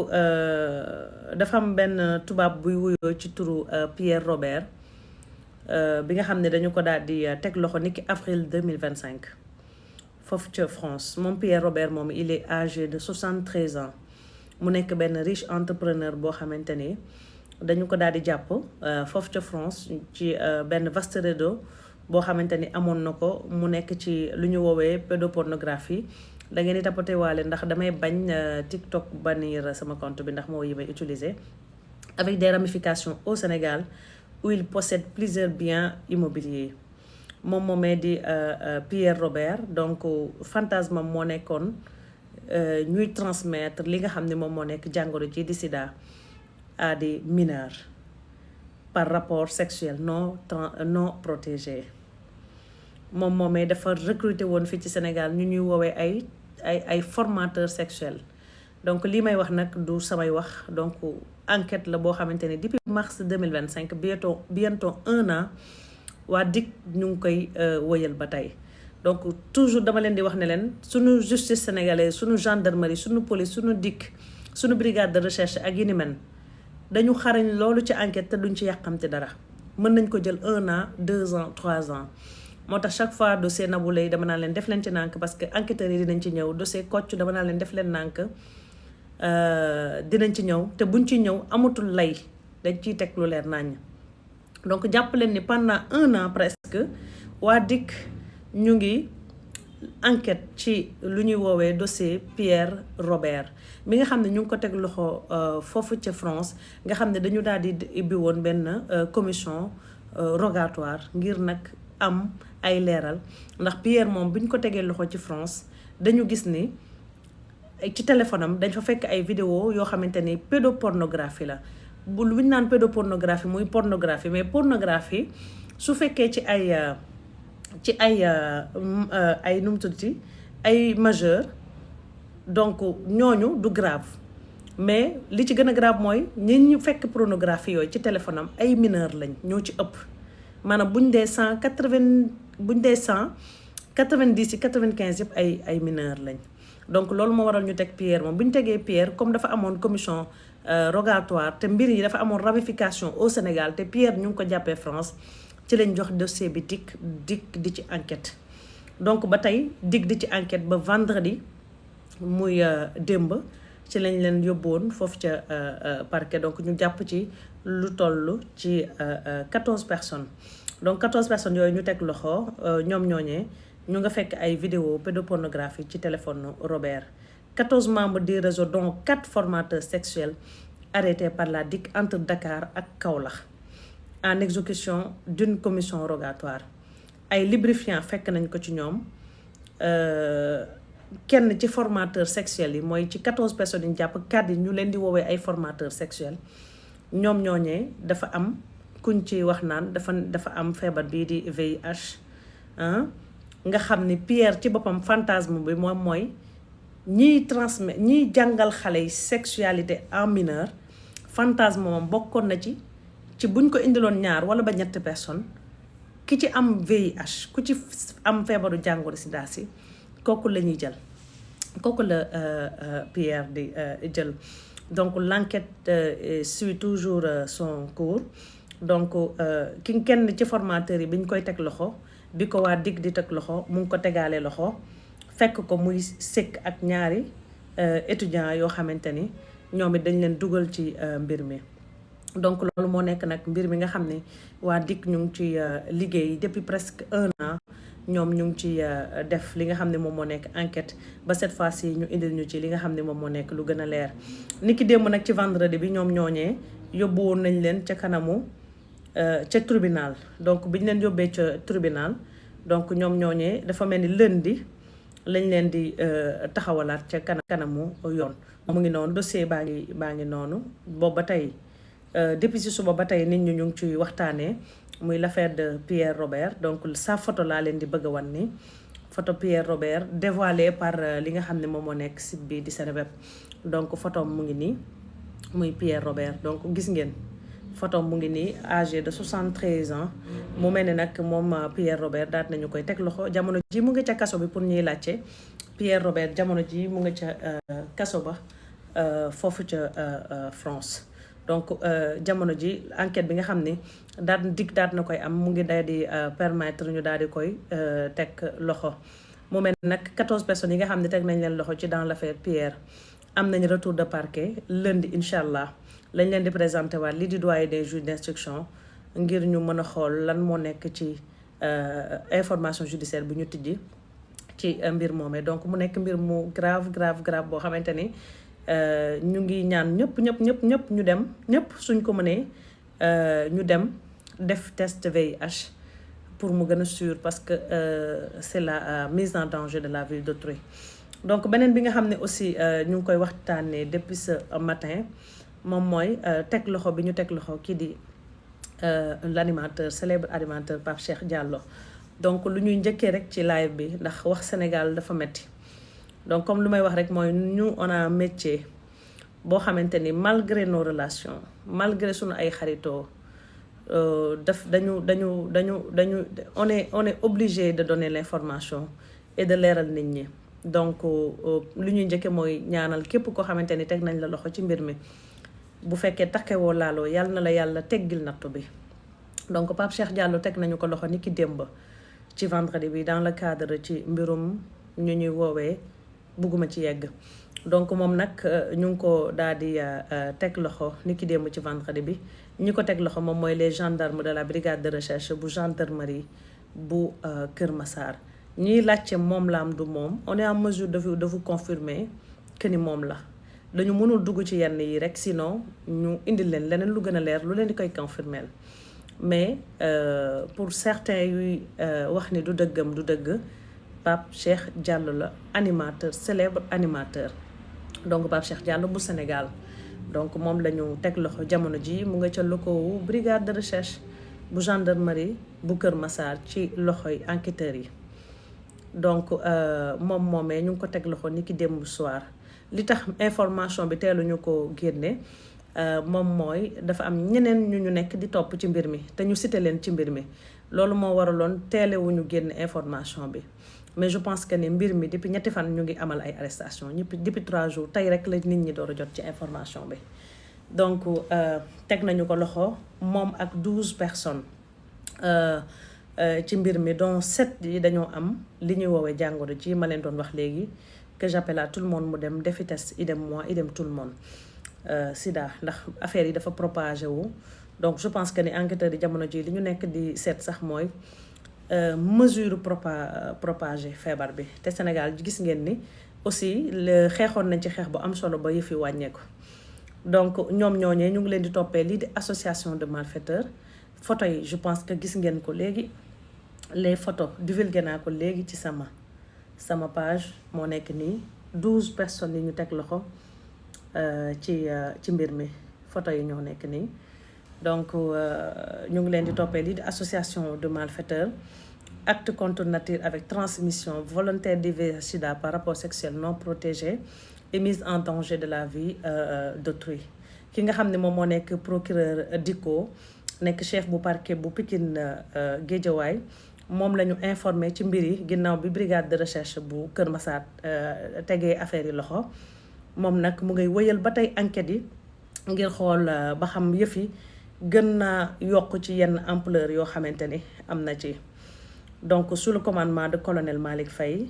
dafa am benn tubaab buy wuyoo ci turu Pierre Robert bi nga xam ne dañu ko daal di teg loxo niki avril 2025 foofu ca France moom Pierre Robert moom il est âgé de 73 ans mu nekk benn riche entrepreneur boo xamante ni dañu ko daal di jàpp foofu ca France ci benn vaste réseau boo xamante ni amoon na ko mu nekk ci lu ñu woowee pédopornographie da ngeen di tapoté waale ndax damay bañ TikTok bannir sama compte bi ndax moo yi may utiliser avec des ramifications au Sénégal où il possède plusieurs biens immobiliers moom moomee di Pierre Robert donc fantasme moo nekkoon ñuy transmettre li nga xam ne moom moo nekk jàngoro ji di sida à des mineurs par rapport sexuel non protégé moom moomee dafa recruter woon fii ci Sénégal ñu ñuy woowee ay formateurs sexuels donc lii may wax nag du samay wax donc enquête la boo xamante ne depuis mars 2025 bientôt 1 an waa DIC ñu ngi koy wëyal ba tey donc toujours dama leen di wax ne leen suñu justice sénégalaise suñu gendarmerie suñu police suñu DIC suñu brigade de recherche ak yi ni men dañu xarañ loolu ci enquête te duñ ci yàqamte dara mën nañ ko jël 1 an 2 ans 3 ans moo tax chaque fois dossier Nabou Leye dama naa leen def leen ci nànk parce que enquêteurs yi dinañ ci ñëw dossier Kocc dama naa leen def leen nànk dinañ ci ñëw te buñ ci ñëw amatul lay dañ ciy teg lu leer naññ donc jàpp leen ni pendant 1 an presque waa DIC ñu ngi enquête ci lu ñuy woowee dossier Pierre Robert mi nga xam ne ñu ngi ko teg loxo foofu ca France nga xam ne dañu daal di ibbi woon benn commission rogatoire ngir nag am ay leeral ndax Pierre moom bi ñu ko tegee loxo ci France dañu gis ni ci téléphone am dañ fa fekk ay vidéo yoo xamante ni pédopornographie la bu lu ñu naan pédopornographie muy pornographie mais pornographie su fekkee ci ay nu mu tuddati ay majeur donc ñooñu du grave mais li ci gën a grave mooy ñi ñu fekk pornographie yooyu ci téléphone am ay mineur lañ ñoo ci ëpp maanaam buñ dee 90 yi 95 yëpp ay mineur lañ donc loolu moo waral ñu teg Pierre moom bu ñu tegee Pierre comme dafa amoon commission rogatoire te mbir yi dafa amoon ramification au Sénégal te Pierre ñu ngi ko jàppee France ci lañ jox dossier bi DIC di ci enquête donc ba tey DIC di ci enquête ba vendredi muy démb ci lañ leen yóbboon foofu ca parquet donc ñu jàpp ci lu toll ci 14 personnes donc 14 personnes yooyu ñu teg loxo ñoom ñooñee ñu nga fekk ay vidéo pédopornographie ci téléphone Robert 14 membres du réseau dont 4 formateurs sexuels arrêtés par la DIC entre Dakar ak Kaolack en exécution d'une commission rogatoire ay lubrifiants fekk nañ ko ci ñoom kenn ci formateur sexuels yi mooy ci 14 personnes yi ñu jàpp 4 yi ñu leen di woowee ay formateurs sexuels ñoom ñooñee dafa am kuñ ci wax naan dafa am feebar bii di VIH nga xam ni Pierre ci boppam fantasme bi moom mooy ñiy jàngal xale yi sexualité en mineur fantasme moom bokkoon na ci buñ ko indiloon ñaar wala ba ñetti personne ki ci am VIH ku ci am feebaru jàngoro sida si kooku la ñuy jël kooku la Pierre di jël donc l'enquête suit toujours son cours donc kenn ci formateur yi bi ñu koy teg loxo bi ko waa DIC di teg loxo mu ngi ko tegaale loxo fekk ko muy sëkk ak ñaari étudiants yoo xamante ni ñoom it dañ leen dugal ci mbir mi donc loolu moo nekk nag mbir mi nga xam ne waa DIC ñu ngi ci liggéey depuis presque 1 an ñoom ñu ngi ci def li nga xam ne moom moo nekk enquête ba cette fois-ci ñu indil ñu ci li nga xam ne moom moo nekk lu gën a leer niki démb nag ci vendredi bi ñoom ñooñee yóbbu woon nañ leen ca kanamu ca tribunal donc bi ñu leen yóbbee ca tribunal donc ñoom ñooñee dafa mel ni lundi lañ leen di taxawalaat ca kanamu yoon mu ngi noonu dossier baa ngi noonu boobu ba tey depuis si suba ba tey nit ñu ngi ciy waxtaanee muy l'affaire de Pierre Robert donc sa photo laa leen di bëgg a wan ni photo Pierre Robert dévoilée par li nga xam ne moom moo nekk site bi di Seneweb donc photo mu ngi nii muy Pierre Robert donc gis ngeen photo mu ngi nii âgé de 73 ans mu mel ne nag moom Pierre Robert daal nañu koy teg loxo jamono ji mu ngi ca kaso bi pour ñuy laajte Pierre Robert jamono ji mu ngi ca kaso ba foofu ca France. Donc jamono ji enquête bi nga xam ni daal na koy am mu ngi daal di permettre ñu daal di koy teg loxo. mu mel nag 14 personnes yi nga xam ne teg nañ leen loxo ci dans l'affaire Pierre am nañ retour de parquet lundi incha allah lañ leen di présenté waat li di doyen des juges d'instruction ngir ñu mën a xool lan moo nekk ci information judiciaire bu ñu tijji ci mbir moomee. Donc mu nekk mbir mu grave boo xamante ni ñu ngi ñaan ñëpp ñu dem ñëpp suñ ko mënee ñu dem def test VIH pour mu gën a sûr parce que c'est la mise en danger de la vie d'autrui. Donc beneen bi nga xam ne aussi ñu ngi koy waxtaanee depuis ce matin moom mooy teg loxo bi ñu teg loxo kii di l'animateur célèbre animateur Pape Cheikh Diallo. Donc lu ñuy njëkkee rek ci live bi ndax wax Sénégal dafa metti. Donc comme lu may wax rek mooy ñu on a un métier boo xamante ni malgré nos relations malgré suñu ay xaritoo dañu on est obligé de donner l'information et de leeral nit ñi. Donc lu ñuy njëkke mooy ñaanal képp koo xamante ni teg nañ la loxo ci mbir mi bu fekkee takkewoo laaloo yàlla na la yàlla teggil nattu bi. Donc Pape Cheikh Diallo teg nañu ko loxo ni ki démb ci vendredi bi dans le cadre ci mbirum ñu ñuy woowee bugguma ci yegg. Donc moom nag ñu ngi ko daal di teg loxo ni ki démb ci vendredi bi ñi ko teg loxo moom mooy les gendarmes de la brigade de recherche bu gendarmerie bu Kër Massar. ñiy laajte moom la am du moom on est en mesure de vous confirmer que ni moom la dañu mënul dugg ci yenn yi rek sinon ñu indil leen leneen lu gën a leer lu leen di koy confirmer. Mais pour certains yuy wax ni du dëggam du dëgg Pape Cheikh Diallo la animateur célèbre animateur. Donc Pape Cheikh Diallo bu Sénégal donc moom la ñu teg loxo jamono ji mu nga ca locaux brigade de recherche bu gendarmerie bu Kër Massar ci loxoy enquêteurs yi. Donc moom moomee ñu ngi ko teg loxo ni ki démb soir li tax information bi teeluñu ko génne moom mooy dafa am ñeneen ñu nekk di topp ci mbir mi te ñu cité leen ci mbir mi loolu moo waraloon teelewuñu génne information bi. Mais je pense que ni mbir mi depuis ñetti fan ñu ngi amal ay arrestation depuis 3 jours tey rek la nit ñi door a jot ci information bi. Donc teg nañu ko loxo moom ak 12 personnes ci mbir mi dont 7 yi dañoo am li ñuy woowee jàngoro ji ma leen doon wax léegi que j'appelle à tout le monde mu dem defi test idem moi idem tout le monde sida ndax affaire yi dafa propagé wu. Donc je pense que ni enquêteurs yi jamono ji li ñu nekk di seet sax mooy mesure propagé feebar bi te Sénégal gis ngeen ni aussi xeexoon nañ ci xeex bu am solo ba yëf yi wàññeeku. Donc ñoom ñooñee ñu ngi leen di toppee lii di association de malfaiteurs. Photo yi je pense que gis ngeen ko léegi les photos divulgué naa ko léegi ci sama page moo nekk nii 12 personnes yi ñu teg loxo ci mbir mi photo yi ñoo nekk nii. Donc ñu ngi leen di toppee lii di association de malfaiteurs acte contre nature avec transmission volontaire du VIH/SIDA par rapport sexuel non protégé et mise en danger de la vie d'autrui. Ki nga xam ne moom moo nekk procureur Dicko nekk chef bu parquet bu Pikine Guédiawaye moom la ñu informé ci mbir yi ginnaaw bi brigade de recherche bu Kër Massar tegee affaire yi loxo. Moom nag mu ngay wëyal ba tey enquête yi ngir xool ba xam yëf yi gën naa yokk ci yenn ampleur yoo xamante ni am na ci. Donc sous le commandement de colonel Malick Faye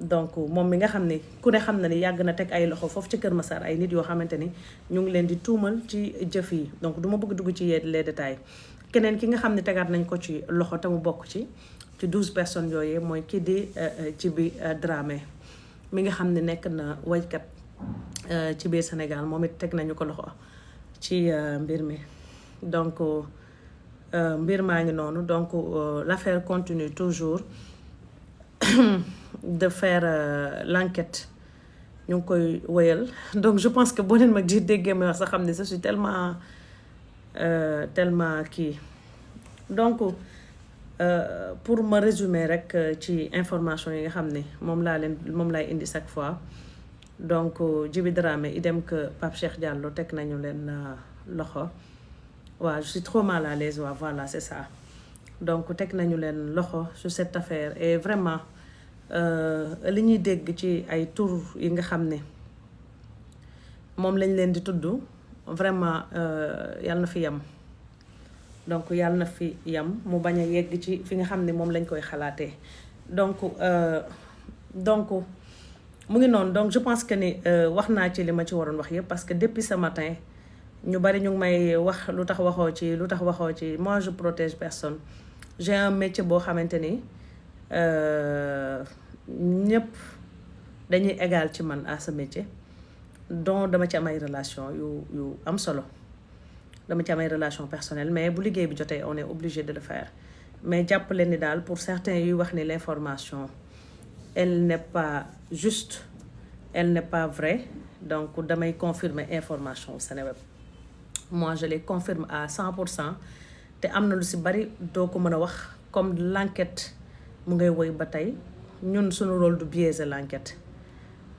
donc moom mi nga xam ni ku ne xam na ni yàgg na teg ay loxo foofu ci Kër Massar ay nit yoo xamante ni ñu ngi leen di tuumal ci jëf yi. Donc du ma bëgg dugg ci les détails. Keneen ki nga xam ne tegaat nañ ko ci loxo te mu bokk ci 12 personnes yooyu mooy kii di Djiby Dramé mi nga xam ne nekk na waykat ci biir Sénégal moom it teg nañu ko loxo ci mbir mi. Donc mbir maa ngi noonu donc l'affaire continue toujours de faire l'enquête ñu ngi koy wëyal. Donc je pense que boo leen ma di déggee ma wax sax xam ne je suis tellement kii. Donc pour ma résumer rek ci information yi nga xam ne moom laay indi chaque fois. Donc Djiby Dramé idem que Pape Cheikh Diallo teg nañu leen loxo. waaw je suis trop mal à l'aise waaw voilà c'est ça. Donc teg nañu leen loxo sur cette affaire et vraiment li ñuy dégg ci ay tur yi nga xam ne moom lañ leen di tudd vraiment yàlla na fi yem donc yàlla na fi yem mu bañ a yegg ci fi nga xam ne moom lañ koy xalaatee donc mu ngi noonu donc je pense que ni wax naa ci li ma ci waroon wax yëpp parce que depuis ce matin ñu bari ñu ngi may wax lu tax waxoo ci moi je protège personne j'ai un métier boo xamante ni ñëpp dañuy égal ci man à ce métier donc dama ci am ay relation yu am solo dama ci am ay relation personnelle mais bu liggéey bi jotee on est obligé de le faire mais jàpp leen ni daal pour certains yuy wax ni l'information elle n'est pas juste elle n'est pas vraie donc damay confirmer information au Seneweb moi je les confirme à 100% te am na lu ci bari doo ko mën a wax comme l'enquête mu ngay woy ba tey ñun suñu rôle du biaiser l'enquête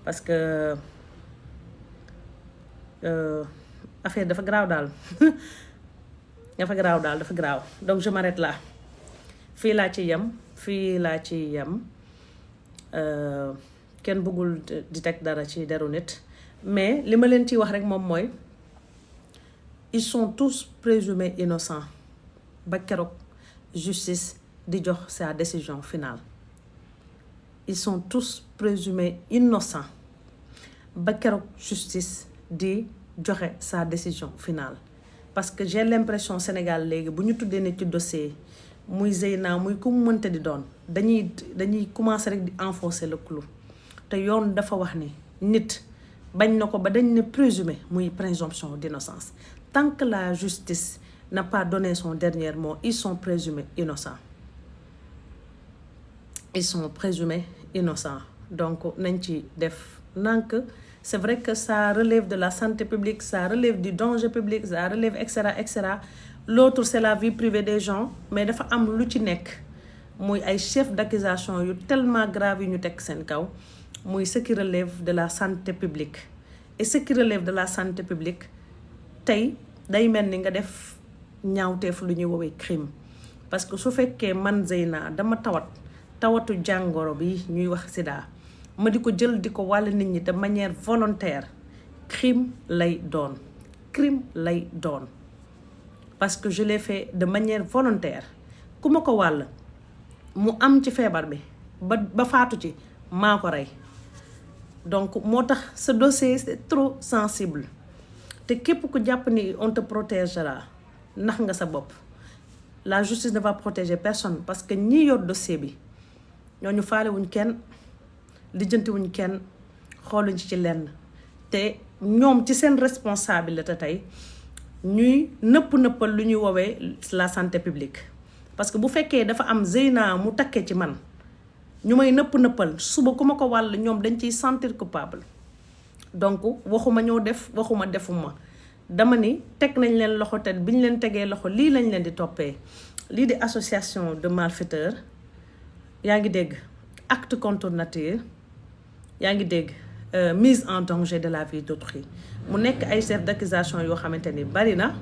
parce que affaire dafa garaaw daal dafa garaaw donc je m'arrête là fii laa ci yem kenn bëggul di teg dara ci deru nit mais li ma leen ciy wax rek moom mooy ils sont tous présumés innocents ba keroog justice di jox sa décision finale ils sont tous présumés innocents ba keroog justice di joxe sa décision finale parce que j'ai l'impression Sénégal léegi bu ñu tuddee ne ci dossier muy Zeyna muy ku mu mënta di doon dañuy commencer rek di enfoncer le clou te yoon dafa wax ni nit bañ na ko ba dañ ne présumé muy présomption d'innocence tant que la justice n'a pas donné son dernier mot ils sont présumés innocents donc nañ ci def nank c'est vrai que ça relève de la santé publique ça relève du danger public ça relève etc. L'autre c'est la vie privée des gens mais dafa am lu ci nekk muy ay chef d'accusation yu tellement grave yu ñu teg seen kaw muy ce qui relève de la santé publique et ce qui relève de la santé publique tey day mel ni nga def ñaawteef lu ñuy woowee crime parce que su fekkee man Zeyna dama tawatu jàngoro bi ñuy wax sida ma di ko jël di ko wàll nit ñi de manière volontaire crime lay doon parce que je l'ai fait de manière volontaire ku ma ko wàll mu am ci feebar bi ba faatu ci maa ko rey donc moo tax ce dossier c'est trop sensible te képp ku jàpp ni on te protégera nax nga sa bopp la justice ne va protéger personne parce que ñi yor dossier bi ñooñu faalewuñ kenn lijjantiwuñ kenn xooluñ ci lenn te ñoom ci seen responsabilité tey ñuy nëppal lu ñuy woowee la santé publique parce que bu fekkee dafa am Zeyna mu takkee ci man ñu may nëppal suba ku ma ko wàll ñoom dañ ciy sentir coupable donc waxuma ñoo def waxuma defuma dama ni teg nañ leen loxo te bi ñu leen tegee loxo lii lañ leen di toppee lii di association de malfaiteurs yaa ngi dégg acte contre nature yaa ngi dégg mise en danger de la vie d'autrui mu nekk ay chef d'accusation yoo xamante ni bari na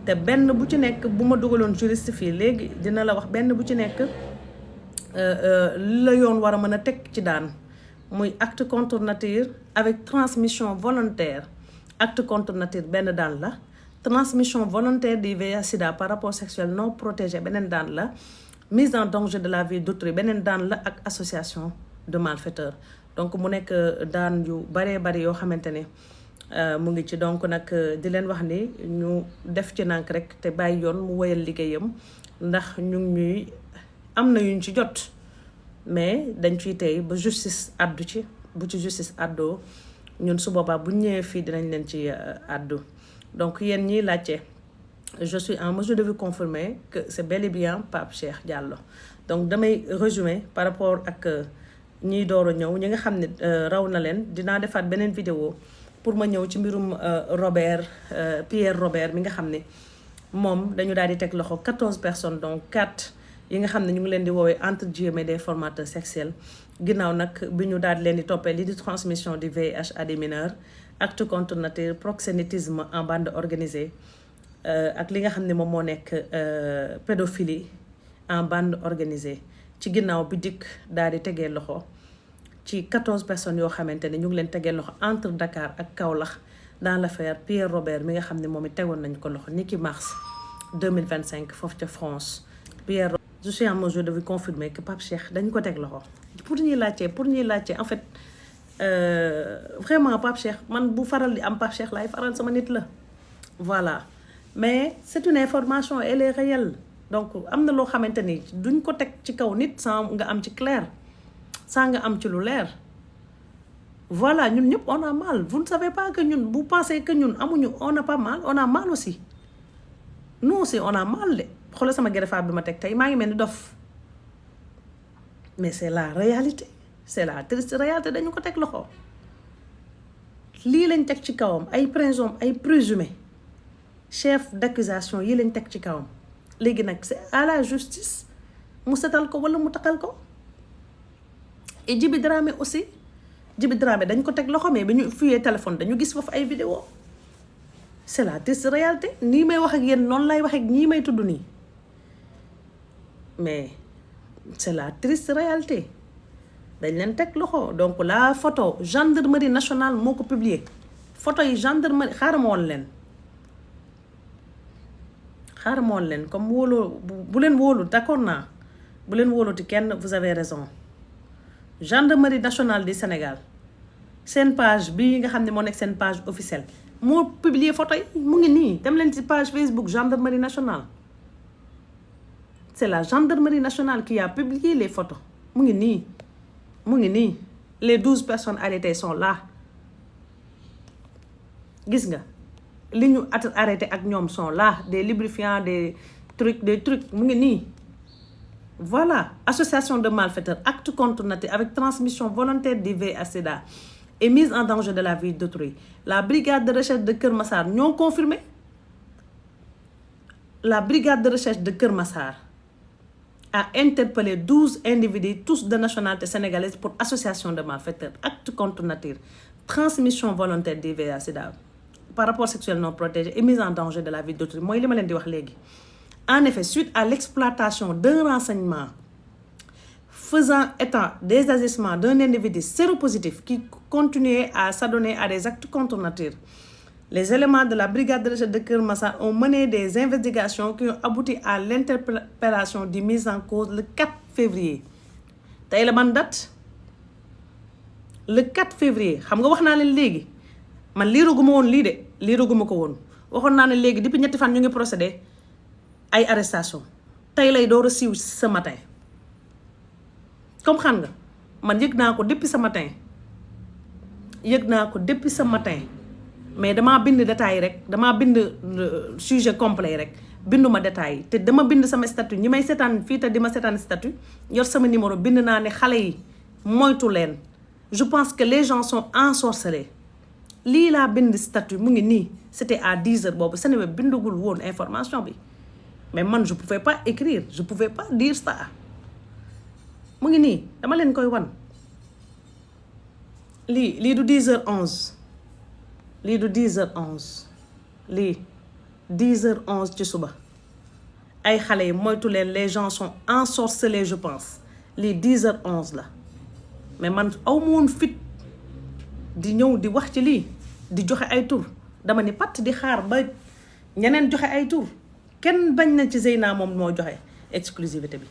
te benn bu ci nekk bu ma dugaloon juriste fii léegi dina la wax benn bu ci nekk la yoon war a mën a teg ci daan muy acte contre nature avec transmission volontaire acte contre nature benn daan la transmission volontaire du VIH/SIDA par rapport sexuel non protégé beneen daan la mise en danger de la vie d'autrui beneen daan la ak association de malfaiteurs donc mu nekk daan yu baree bari yoo xamante ne mu ngi ci donc nag di leen wax ni ñu def ci nànk rek te bàyyi yoon mu woyal liggéeyam ndax ñu ngi ñuy am na yuñ ci jot mais dañ ciy tey ba justice addu ci bu ci justice addoo ñun su boobaa bu ñëwee fii dinañ leen ci addu donc yéen ñiy laajte je suis en mesure de vous confirmer que c'est bel et bien Pape Cheikh Diallo donc damay résumer par rapport ak ñiy door a ñëw ñi nga xam ne raw na leen dinaa defaat beneen vidéo pour ma ñëw ci mbirum Pierre Robert mi nga xam ne moom dañu daal di teg loxo 14 personnes donc 4 yi nga xam ne ñu ngi leen di woowee entre guillemets des formateurs sexuels ginnaaw nag bi ñu daal di leen di toppee li di transmission du VIH à des mineurs acte contre nature proxénétisme en bande organisée ak li nga xam ne moom moo nekk pédophilie en bande organisée ci ginnaaw bi dikk daal di tegee loxo ci 14 personnes yoo xamante ne ñu ngi leen tegee loxo entre Dakar ak Kaolack dans l'affaire Pierre Robert mi nga xam ne moom it tegoon nañ ko loxo ni ki mars 2025 foofu ca France. Pierre, je suis en mesure de vous confirmer que Pape Cheikh dañ ko teg loxo pour ñuy laajte en fait vraiment Pape Cheikh man bu faral di am Pape Cheikh laay faral sama nit la voilà mais c'est une information elle est réelle donc am na loo xamante ni duñ ko teg ci kaw nit sans nga am ci clair sans nga am ci lu leer voilà ñun ñëpp on a mal vous ne savez pas que ñun vous pensez que ñun amuñu on n'a pas mal on a mal aussi nous aussi on a mal de xoolal sama gerefaat bi ma teg tey maa ngi mel ni dof mais c'est la réalité c'est la triste réalité dañu ko teg loxo lii lañ teg ci kawam ay présumé chef d'accusation yi lañ teg ci kawam léegi nag c'est à la justice mu setal ko wala mu taxal ko et Djiby Dramé aussi Djiby Dramé dañ ko teg loxo mais bi ñu fuyee téléphone dañu gis foofu ay vidéo c'est la triste réalité nii may wax ak yéen noonu lay wax ak ñii may tudd nii mais c'est la triste réalité dañ leen teg loxo donc la photo gendarmerie nationale moo ko publié photo yi gendarmerie xaaral ma woon leen comme wóoloo bu leen wóolu d'accord naa bu leen wóoluti kenn vous avez raison gendarmerie nationale du Sénégal seen page bii nga xam ne moo nekk seen page officielle moo publié photo yi mu ngi nii dem leen ci page Facebook gendarmerie nationale c'est la gendarmerie nationale qui a publié les photos mu ngi nii les 12 personnes arrêtées sont là gis nga li ñu arrêté ak ñoom sont là des lubrifiants des trucs mu ngi nii voilà association de malfaiteurs acte contre nature avec transmission volontaire du VIH/SIDA et mise en danger de la vie d'autrui. La brigade de recherche de Keur Massar ñoo confirmé la brigade de recherche de Keur Massar a interpellé 12 individus tous de nationalité sénégalaise pour association de malfaiteurs acte contre nature transmission volontaire du VIH/SIDA par rapport sexuel non protégé et mise en danger de la vie d'autrui mooy li ma leen di wax léegi. En effet, suite à l'exploitation d'un renseignement faisant état des agissements d'un individu séropositif qui continuait à s'adonner à des actes contre nature, les éléments de la brigade de recherche de Keur Massar ont mené des investigations qui ont abouti à l'interpellation du mis en cause le 4 février. tey la ban date le 4 février xam nga wax naa leen léegi man liiraguma woon lii de liiraguma ko woon waxoon naa ne léegi depuis ñetti fan ñu ngi procédé ay arrestation tey lay door a siiw ce matin comme xam nga man yëg naa ko depuis ce matin mais damaa bind détails rek damaa bind sujet complet rek binduma détails te dama bind sama statut ñi may seetaan fii te di ma seetaan statut yor sama numéro bind naa ne xale yi moytu leen je pense que les gens sont ensorcelés lii laa bind statut mu ngi nii c'était à 10h boobu Seneweb bindagul woon information bi mais man je pouvais pas écrire je pouvais pas dire ça mu ngi nii dama leen koy wan lii du 10h11 lii du 10h11 lii 10h11 ci suba ay xale yi moytu leen les gens sont ensorcelés je pense lii 10h11 la mais man aw ma woon fit di ñëw di wax ci lii di joxe ay tur dama ni patt di xaar ba ñeneen joxe ay tur kenn bañ na ci Zeyna moom moo joxe exclusivité bi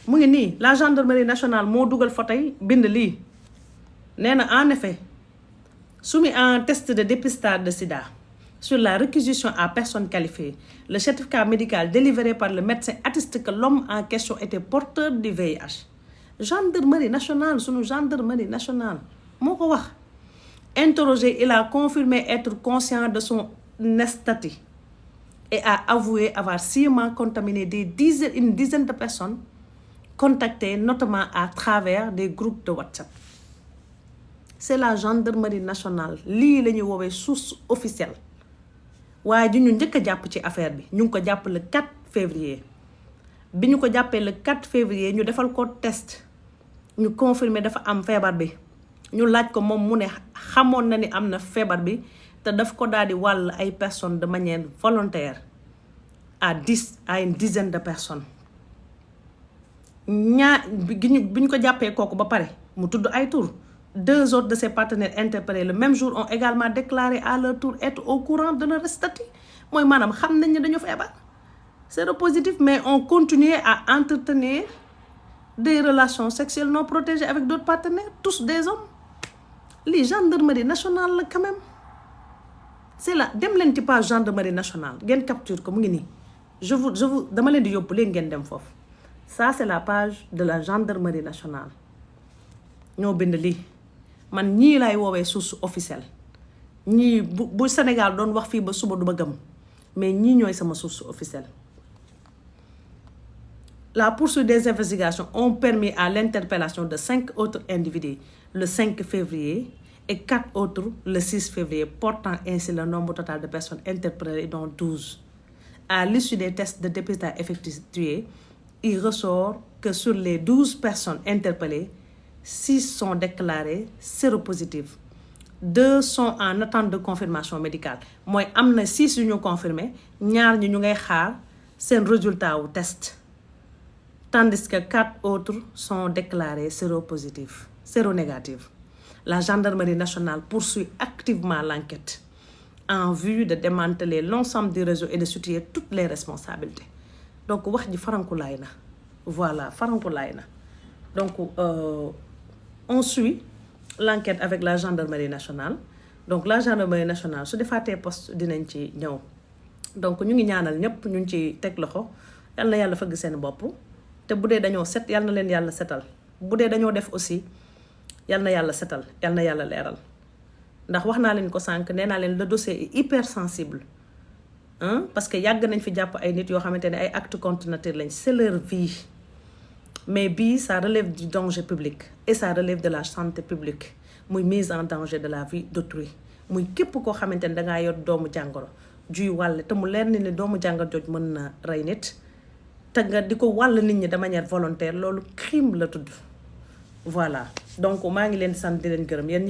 mu ngi nii la gendarmerie nationale moo dugal photo yi bind lii nee na en effet soumis à un test de dépistage de sida sur la réquisition à personne qualifiée le certificat médical délivré par le médecin atteste que l'homme en question était porteur du VIH. Gendarmerie nationale sunu gendarmerie nationale moo ko wax. Interrogé, il a confirmé être conscient de son statut et a avoué avoir sciemment contaminé une dizaine de personnes contactées notamment à travers des groupes de WhatsApp. C'est la gendarmerie nationale lii la ñuy woowee source officielle waaye ji ñu njëkk a jàpp ci affaire bi ñu ngi ko jàpp le 4 février bi ñu ko jàppee le 4 février ñu defal ko test ñu confirmer dafa am feebar bi ñu laaj ko moom mu ne xamoon na ni am na feebar bi te daf ko daal di wàll ay personnes de manière volontaire à une dizaine de personnes bi ñu ko jàppee kooku ba pare mu tudd ay tur 2 autres de ses partenaires interpellés le même jour ont également déclaré à leur tour être au courant de leur statut mooy maanaam xam nañ ne dañu feebar séropositif mais on continuait à entretenir des relations sexuelles non protégées avec d'autres partenaires tous des hommes lii gendarmerie nationale la quand même c'est là dem leen ci page gendarmerie nationale ngeen capture ko mu ngi nii je vous dama leen di yóbbu leen ngeen dem foofu ça c'est la page de la gendarmerie nationale ñoo bind lii man ñii lay woowee source officielle ñii bu Sénégal doon wax fii ba suba du ma gëm mais ñii ñooy sama source officielle. La poursuite des investigations ont permis à l'interpellation de 5 autres individus le 5 février et 4 autres le 6 février, portant ainsi le nombre total de personnes interpellées, dont 12. À l'issue des tests de dépistage effectués, il ressort que sur les 12 personnes interpellées, 6 sont déclarées séropositives. 2 sont en attente de confirmation médicale. Moi, am na 6 yu ñu confirmé, ñaar ñu ngay xaar seen résultat wu test. Tandis que 4 autres sont déclarés séropositifs, séronégatifs. La gendarmerie nationale poursuit activement l'enquête en vue de démanteler l'ensemble du réseau et de situer toutes les responsabilités. Donc, wax ji farankulaay na. Voilà, farankulaay na. Donc, on suit l'enquête avec la gendarmerie nationale. Donc, la gendarmerie nationale, su defaatee poste dinañ ci ñëw. Donc, ñu ngi ñaanal ñëpp ñu ngi ci teg loxo. Yal na yàlla fëgg seen bopp. te bu dee dañoo set yal na leen yàlla setal bu dee dañoo def aussi yal na yàlla setal yal na yàlla leeral ndax wax naa leen ko sànq nee naa leen le dossier est hyper sensible parce que yàgg nañ fi jàpp ay nit yoo xamante ne ay actes contre nature lañ c'est leur vie mais bii ça relève du danger public et ça relève de la santé publique muy mise en danger de la vie d'autrui muy képp koo xamante ne dangaa yor doomu jàngoro juy wàlle te mu leer ni ne doomu jàngoro jooj mën na rey nit te nga di ko wàll nit ñi de manière volontaire loolu crime la tudd voilà donc maa ngi leen sant di leen gërëm yéen